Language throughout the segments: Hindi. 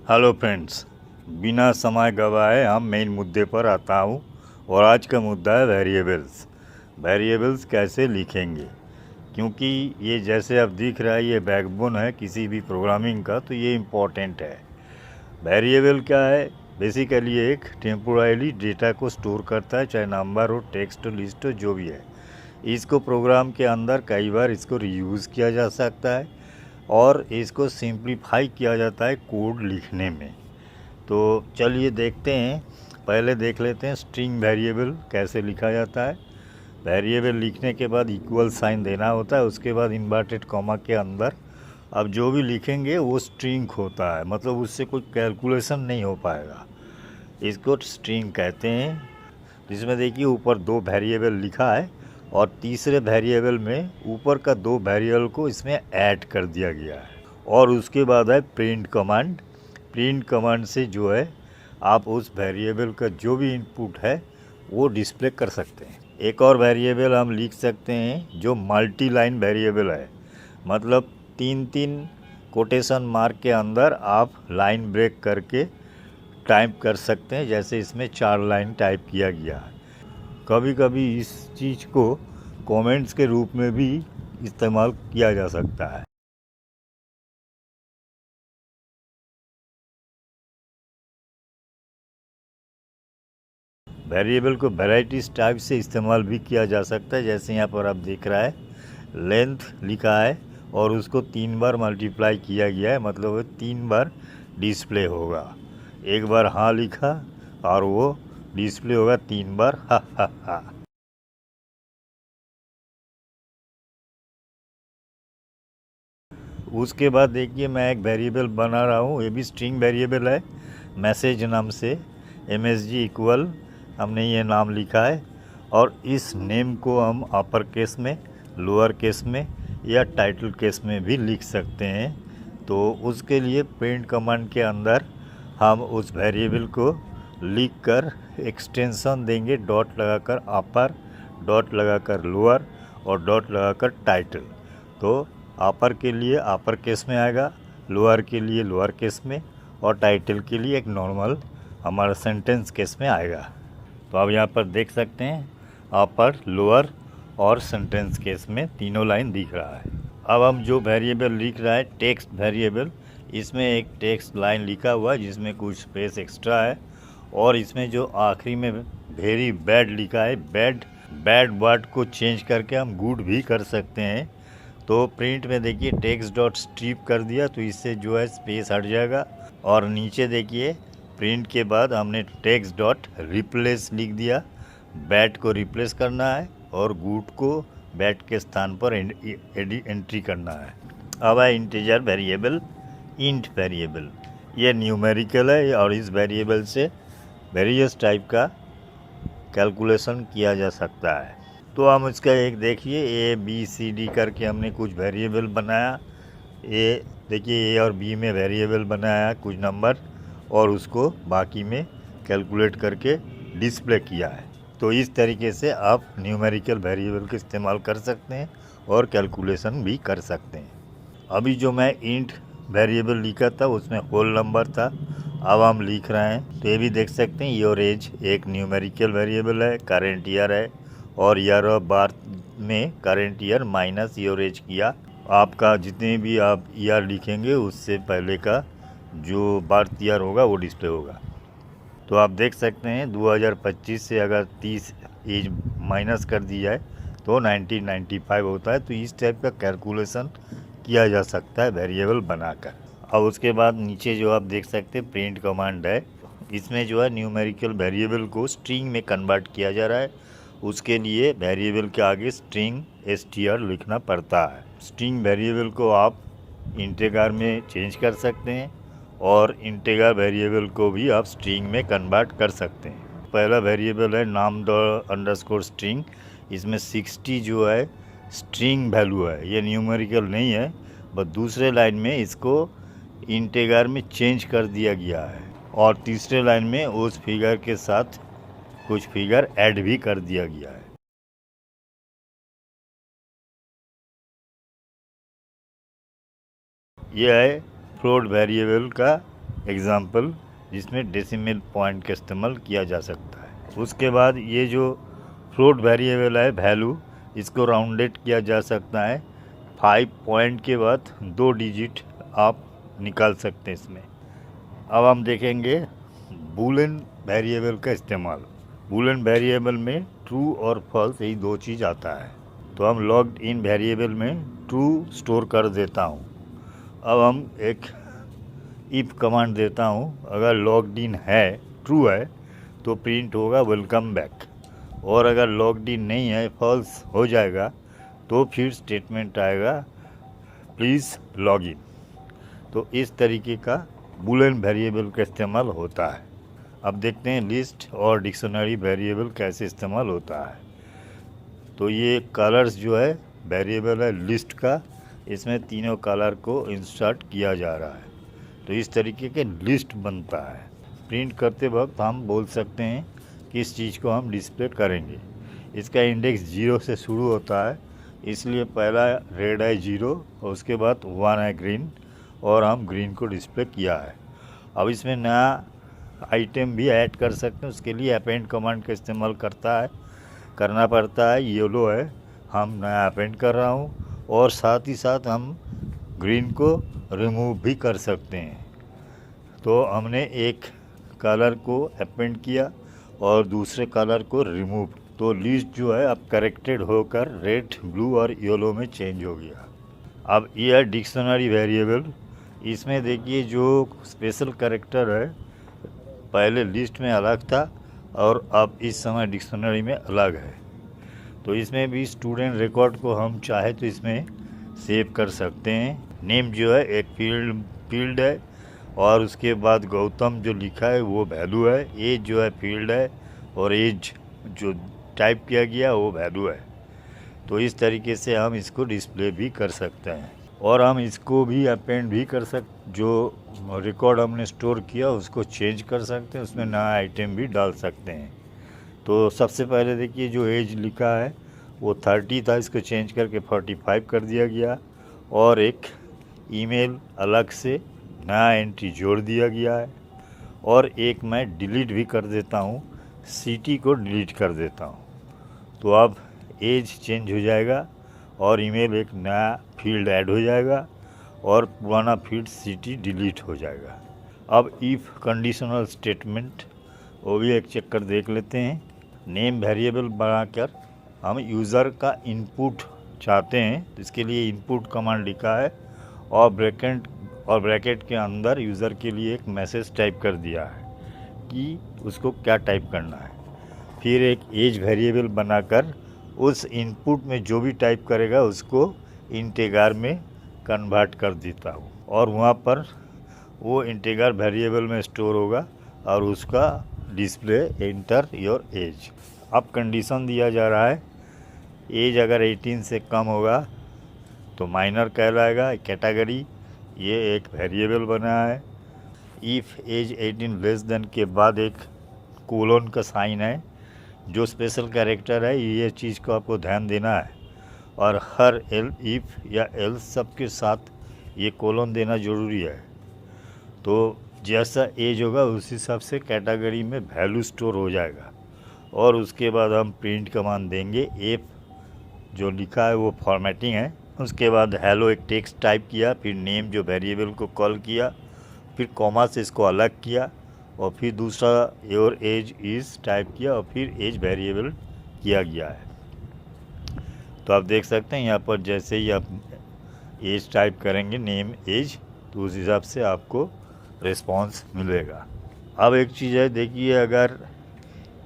हेलो फ्रेंड्स, बिना समय गवाए हम मेन मुद्दे पर आता हूँ। और आज का मुद्दा है वेरिएबल्स कैसे लिखेंगे। क्योंकि ये जैसे अब दिख रहा है, ये बैकबोन है किसी भी प्रोग्रामिंग का, तो ये इम्पोर्टेंट है। वेरिएबल क्या है? बेसिकली एक टेम्पोरली डेटा को स्टोर करता है, चाहे नंबर हो, टेक्स्ट हो, लिस्ट हो, जो भी है। इसको प्रोग्राम के अंदर कई बार इसको रीयूज़ किया जा सकता है और इसको सिंप्लीफाई किया जाता है कोड लिखने में। तो चलिए देखते हैं। पहले देख लेते हैं स्ट्रिंग वेरिएबल कैसे लिखा जाता है। वेरिएबल लिखने के बाद इक्वल साइन देना होता है, उसके बाद इन्वर्टेड कॉमा के अंदर अब जो भी लिखेंगे वो स्ट्रिंग होता है, मतलब उससे कोई कैलकुलेशन नहीं हो पाएगा। इसको स्ट्रिंग कहते हैं। जिसमें देखिए ऊपर 2 वेरिएबल लिखा है और तीसरे वेरिएबल में ऊपर का 2 वेरिएबल को इसमें ऐड कर दिया गया है। और उसके बाद है प्रिंट कमांड। प्रिंट कमांड से जो है आप उस वेरिएबल का जो भी इनपुट है वो डिस्प्ले कर सकते हैं। एक और वेरिएबल हम लिख सकते हैं जो मल्टी लाइन वेरिएबल है, मतलब 3-3 कोटेशन मार्क के अंदर आप लाइन ब्रेक करके टाइप कर सकते हैं, जैसे इसमें 4 लाइन टाइप किया गया है। कभी कभी इस चीज़ को कमेंट्स के रूप में भी इस्तेमाल किया जा सकता है। वेरिएबल को वैराइटीज टाइप से इस्तेमाल भी किया जा सकता है, जैसे यहाँ पर आप देख रहा है लेंथ लिखा है और उसको 3 बार मल्टीप्लाई किया गया है, मतलब वो 3 बार डिस्प्ले होगा। एक बार हाँ लिखा और वो डिस्प्ले होगा 3 बार हा हा हा। उसके बाद देखिए मैं एक वेरिएबल बना रहा हूँ, ये भी स्ट्रिंग वेरिएबल है, मैसेज नाम से। MSG इक्वल हमने ये नाम लिखा है और इस नेम को हम अपर केस में, लोअर केस में या टाइटल केस में भी लिख सकते हैं। तो उसके लिए प्रिंट कमांड के अंदर हम उस वेरिएबल को लिख कर एक्सटेंशन देंगे, डॉट लगाकर अपर, डॉट लगाकर लोअर और डॉट लगाकर टाइटल। तो अपर के लिए अपर केस में आएगा, लोअर के लिए लोअर केस में और टाइटल के लिए एक नॉर्मल हमारा सेंटेंस केस में आएगा। तो आप यहाँ पर देख सकते हैं अपर, लोअर और सेंटेंस केस में तीनों लाइन दिख रहा है। अब हम जो वेरिएबल लिख रहा है टेक्स्ट वेरिएबल, इसमें एक टेक्स्ट लाइन लिखा हुआ है जिसमें कुछ स्पेस एक्स्ट्रा है और इसमें जो आखिरी में वेरी बैड लिखा है, बैड वर्ड को चेंज करके हम गुड भी कर सकते हैं। तो प्रिंट में देखिए टेक्स्ट डॉट स्ट्रिप कर दिया तो इससे जो है स्पेस हट जाएगा। और नीचे देखिए प्रिंट के बाद हमने टेक्स्ट डॉट रिप्लेस लिख दिया, बैड को रिप्लेस करना है और गुड को बैड के स्थान पर एंट्री करना है। अब है इंटीजर वेरिएबल, इंट वेरिएबल। ये न्यूमेरिकल है और इस वेरिएबल से वेरियस टाइप का कैलकुलेशन किया जा सकता है। तो हम इसका एक देखिए ABCD करके हमने कुछ वेरिएबल बनाया। देखिए A और B में वेरिएबल बनाया कुछ नंबर और उसको बाकी में कैलकुलेट करके डिस्प्ले किया है। तो इस तरीके से आप न्यूमेरिकल वेरिएबल का इस्तेमाल कर सकते हैं और कैलकुलेशन भी कर सकते हैं। अभी जो मैं इंट वेरिएबल लिखा था उसमें होल नंबर था, अब हम लिख रहे हैं तो ये भी देख सकते हैं योर एज एक न्यूमेरिकल वेरिएबल है, करेंट ईयर है और ईयर ऑफ बर्थ में current year minus your age किया। आपका जितने भी आप ईयर लिखेंगे उससे पहले का जो बर्थ ईयर होगा वो डिस्प्ले होगा। तो आप देख सकते हैं 2025 से अगर 30 एज माइनस कर दी जाए तो 1995 होता है। तो इस टाइप का कैलकुलेशन किया जा सकता है वेरिएबल बनाकर। अब उसके बाद नीचे जो आप देख सकते हैं प्रिंट कमांड है, इसमें जो है न्यूमेरिकल वेरिएबल को स्ट्रिंग में कन्वर्ट किया जा रहा है। उसके लिए वेरिएबल के आगे स्ट्रिंग str लिखना पड़ता है। स्ट्रिंग वेरिएबल को आप इंटीजर में चेंज कर सकते हैं और इंटीजर वेरिएबल को भी आप स्ट्रिंग में कन्वर्ट कर सकते हैं। पहला वेरिएबल है नाम अंडरस्कोर स्ट्रिंग, इसमें 60 जो है स्ट्रिंग वैल्यू है, ये न्यूमेरिकल नहीं है। बस दूसरे लाइन में इसको इंटीजर में चेंज कर दिया गया है और तीसरे लाइन में उस फिगर के साथ कुछ फिगर ऐड भी कर दिया गया है। यह है फ्लोट वेरिएबल का एग्ज़ाम्पल जिसमें डेसिमल पॉइंट का इस्तेमाल किया जा सकता है। उसके बाद ये जो फ्लोट वेरिएबल है वैल्यू, इसको राउंडेड किया जा सकता है। 5 पॉइंट के बाद 2 डिजिट आप निकाल सकते हैं इसमें। अब हम देखेंगे बूलियन वेरिएबल का इस्तेमाल। बूलियन वेरिएबल में ट्रू और फॉल्स यही 2 चीज़ आता है। तो हम लॉग्ड इन वेरिएबल में ट्रू स्टोर कर देता हूँ। अब हम एक इफ कमांड देता हूँ, अगर लॉग्ड इन है, ट्रू है, तो प्रिंट होगा वेलकम बैक, और अगर लॉग्ड इन नहीं है, फॉल्स हो जाएगा, तो फिर स्टेटमेंट आएगा प्लीज़ लॉग इन। तो इस तरीके का बूलियन वेरिएबल का इस्तेमाल होता है। अब देखते हैं लिस्ट और डिक्शनरी वेरिएबल कैसे इस्तेमाल होता है। तो ये कलर्स जो है वेरिएबल है लिस्ट का, इसमें तीनों कलर को इंसर्ट किया जा रहा है। तो इस तरीके के लिस्ट बनता है। प्रिंट करते वक्त हम बोल सकते हैं किस चीज़ को हम डिस्प्ले करेंगे। इसका इंडेक्स 0 से शुरू होता है, इसलिए पहला रेड है 0 और उसके बाद 1 है ग्रीन, और हम ग्रीन को डिस्प्ले किया है। अब इसमें नया आइटम भी ऐड कर सकते हैं, उसके लिए अपेंड कमांड का इस्तेमाल करना पड़ता है। येलो है, हम नया अपेंड कर रहा हूँ, और साथ ही साथ हम ग्रीन को रिमूव भी कर सकते हैं। तो हमने एक कलर को अपेंड किया और दूसरे कलर को रिमूव, तो लिस्ट जो है अब करेक्टेड होकर रेड, ब्लू और येलो में चेंज हो गया। अब ये है डिक्शनरी वेरिएबल। इसमें देखिए जो स्पेशल कैरेक्टर है पहले लिस्ट में अलग था और अब इस समय डिक्शनरी में अलग है। तो इसमें भी स्टूडेंट रिकॉर्ड को हम चाहे तो इसमें सेव कर सकते हैं। नेम जो है एक फील्ड है, और उसके बाद गौतम जो लिखा है वो वैल्यू है। एज जो है फील्ड है, और एज जो टाइप किया गया वो वैल्यू है। तो इस तरीके से हम इसको डिस्प्ले भी कर सकते हैं, और हम इसको भी अपेंड भी कर सकते, जो रिकॉर्ड हमने स्टोर किया उसको चेंज कर सकते हैं, उसमें नया आइटम भी डाल सकते हैं। तो सबसे पहले देखिए जो एज लिखा है वो 30 था, इसको चेंज करके 45 कर दिया गया, और एक ईमेल अलग से नया एंट्री जोड़ दिया गया है, और एक मैं डिलीट भी कर देता हूँ, सिटी को डिलीट कर देता हूँ। तो अब एज चेंज हो जाएगा और ईमेल एक नया फील्ड ऐड हो जाएगा, और पुराना फील्ड सिटी डिलीट हो जाएगा। अब इफ़ कंडीशनल स्टेटमेंट वो भी एक चेक कर देख लेते हैं। नेम वेरिएबल बनाकर हम यूज़र का इनपुट चाहते हैं, तो इसके लिए इनपुट कमांड लिखा है, और ब्रैकेट के अंदर यूज़र के लिए एक मैसेज टाइप कर दिया है कि उसको क्या टाइप करना है। फिर एक एज वेरिएबल बनाकर उस इनपुट में जो भी टाइप करेगा उसको इंटीजर में कन्वर्ट कर देता हूँ, और वहाँ पर वो इंटीजर वेरिएबल में स्टोर होगा, और उसका डिस्प्ले एंटर योर एज। अब कंडीशन दिया जा रहा है, एज अगर 18 से कम होगा तो माइनर कहलाएगा कैटेगरी, ये एक वेरिएबल बना है। इफ़ एज 18 लेस देन के बाद एक कोलोन का साइन है, जो स्पेशल कैरेक्टर है, ये चीज़ को आपको ध्यान देना है, और हर इफ़ या एल्स सब के साथ ये कोलोन देना ज़रूरी है। तो जैसा एज होगा उस हिसाब से कैटेगरी में वैल्यू स्टोर हो जाएगा, और उसके बाद हम प्रिंट कमांड देंगे। एफ जो लिखा है वो फॉर्मेटिंग है, उसके बाद हेलो एक टेक्स्ट टाइप किया, फिर नेम जो वेरिएबल को कॉल किया, फिर कॉमा से इसको अलग किया, और फिर दूसरा योर एज इज़ टाइप किया, और फिर एज वेरिएबल किया गया है। तो आप देख सकते हैं यहाँ पर जैसे ही आप एज टाइप करेंगे, नेम एज, तो उस हिसाब से आपको रिस्पॉन्स मिलेगा। अब एक चीज़ है, देखिए अगर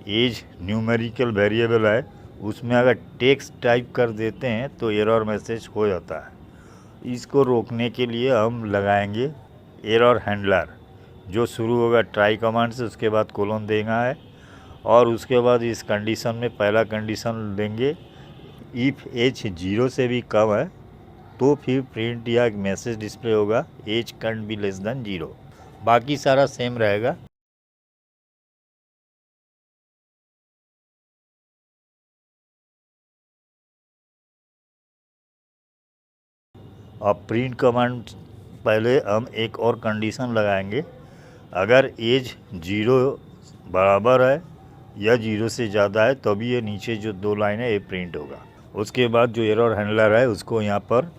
एज न्यूमेरिकल वेरिएबल है, उसमें अगर टेक्स्ट टाइप कर देते हैं तो एरर मैसेज हो जाता है। इसको रोकने के लिए हम लगाएंगे एरर हैंडलर, जो शुरू होगा ट्राई कमांड से, उसके बाद कोलोन देना है, और उसके बाद इस कंडीशन में पहला कंडीशन लेंगे, इफ़ एज 0 से भी कम है तो फिर प्रिंट या एक मैसेज डिस्प्ले होगा, age can be less than 0। बाकी सारा सेम रहेगा। अब प्रिंट कमांड पहले हम एक और कंडीशन लगाएंगे, अगर एज 0 बराबर है या 0 से ज़्यादा है तो भी ये नीचे जो 2 लाइन है ये प्रिंट होगा। उसके बाद जो एरर हैंडलर है उसको यहाँ पर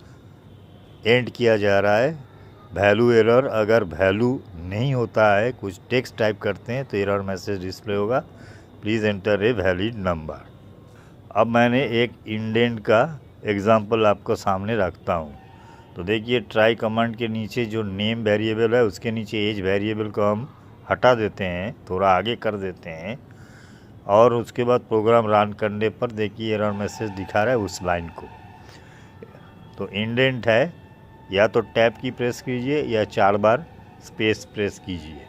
एंड किया जा रहा है। वैल्यू एरर, अगर वैल्यू नहीं होता है, कुछ टेक्स्ट टाइप करते हैं तो एरर मैसेज डिस्प्ले होगा, please enter a valid number. अब मैंने एक इंडेंट का एग्जांपल आपको सामने रखता हूँ। तो देखिए ट्राई कमांड के नीचे जो नेम वेरिएबल है उसके नीचे एज वेरिएबल को हम हटा देते हैं, थोड़ा आगे कर देते हैं, और उसके बाद प्रोग्राम रन करने पर देखिए एरर मैसेज दिखा रहा है उस लाइन को। तो इंडेंट है, या तो टैब की प्रेस कीजिए या 4 बार स्पेस प्रेस कीजिए।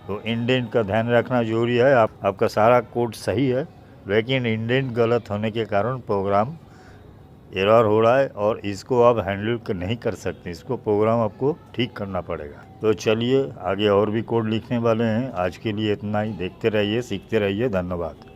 तो इंडेंट का ध्यान रखना जरूरी है। आपका सारा कोड सही है लेकिन इंडेंट गलत होने के कारण प्रोग्राम एरर हो रहा है और इसको आप हैंडल नहीं कर सकते, इसको प्रोग्राम आपको ठीक करना पड़ेगा। तो चलिए आगे और भी कोड लिखने वाले हैं। आज के लिए इतना ही। देखते रहिए, सीखते रहिए। धन्यवाद।